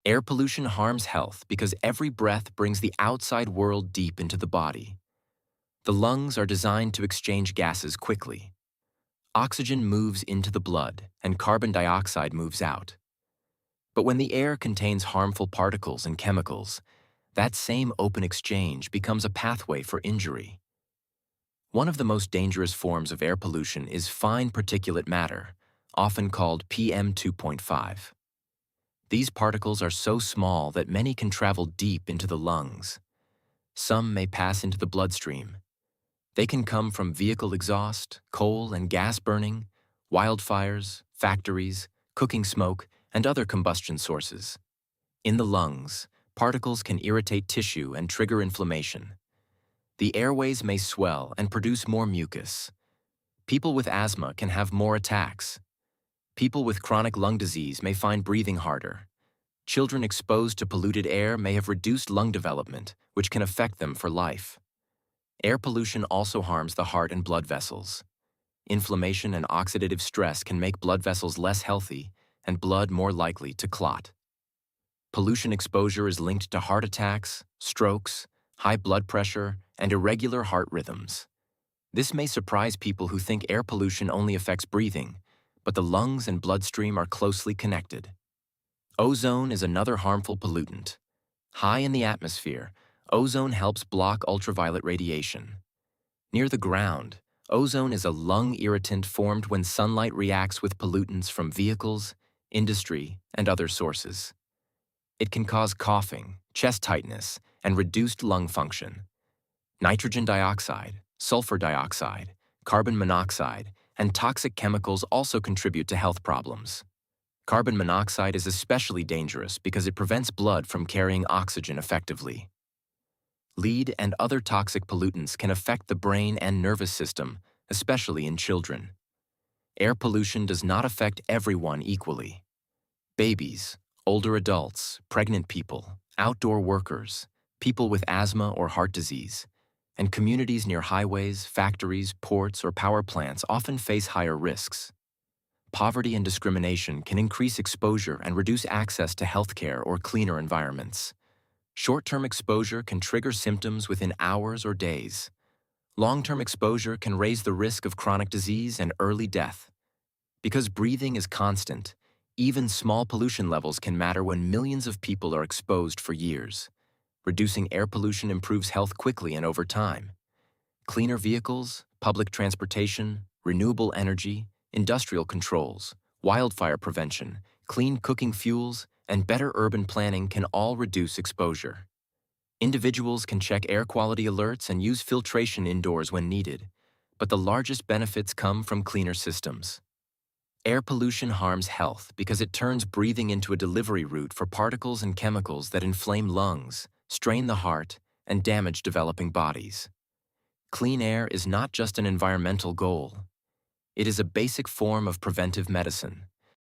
Air pollution harms health because every breath brings the outside world deep into the body. The lungs are designed to exchange gases quickly. Oxygen moves into the blood, and carbon dioxide moves out. But when the air contains harmful particles and chemicals, that same open exchange becomes a pathway for injury. One of the most dangerous forms of air pollution is fine particulate matter, often called PM 2.5. These particles are so small that many can travel deep into the lungs. Some may pass into the bloodstream. They can come from vehicle exhaust, coal and gas burning, wildfires, factories, cooking smoke, and other combustion sources. In the lungs, particles can irritate tissue and trigger inflammation. The airways may swell and produce more mucus. People with asthma can have more attacks. People with chronic lung disease may find breathing harder. Children exposed to polluted air may have reduced lung development, which can affect them for life. Air pollution also harms the heart and blood vessels. Inflammation and oxidative stress can make blood vessels less healthy and blood more likely to clot. Pollution exposure is linked to heart attacks, strokes, high blood pressure, and irregular heart rhythms. This may surprise people who think air pollution only affects breathing, but the lungs and bloodstream are closely connected. Ozone is another harmful pollutant. High in the atmosphere, ozone helps block ultraviolet radiation. Near the ground, ozone is a lung irritant formed when sunlight reacts with pollutants from vehicles, industry, and other sources. It can cause coughing, chest tightness, and reduced lung function. Nitrogen dioxide, sulfur dioxide, carbon monoxide, and toxic chemicals also contribute to health problems. Carbon monoxide is especially dangerous because it prevents blood from carrying oxygen effectively. Lead and other toxic pollutants can affect the brain and nervous system, especially in children. Air pollution does not affect everyone equally. Babies, older adults, pregnant people, outdoor workers, people with asthma or heart disease, and communities near highways, factories, ports, or power plants often face higher risks. Poverty and discrimination can increase exposure and reduce access to healthcare or cleaner environments. Short-term exposure can trigger symptoms within hours or days. Long-term exposure can raise the risk of chronic disease and early death. Because breathing is constant, even small pollution levels can matter when millions of people are exposed for years. Reducing air pollution improves health quickly and over time. Cleaner vehicles, public transportation, renewable energy, industrial controls, wildfire prevention, clean cooking fuels, and better urban planning can all reduce exposure. Individuals can check air quality alerts and use filtration indoors when needed, but the largest benefits come from cleaner systems. Air pollution harms health because it turns breathing into a delivery route for particles and chemicals that inflame lungs, strain the heart, and damage developing bodies. Clean air is not just an environmental goal. It is a basic form of preventive medicine.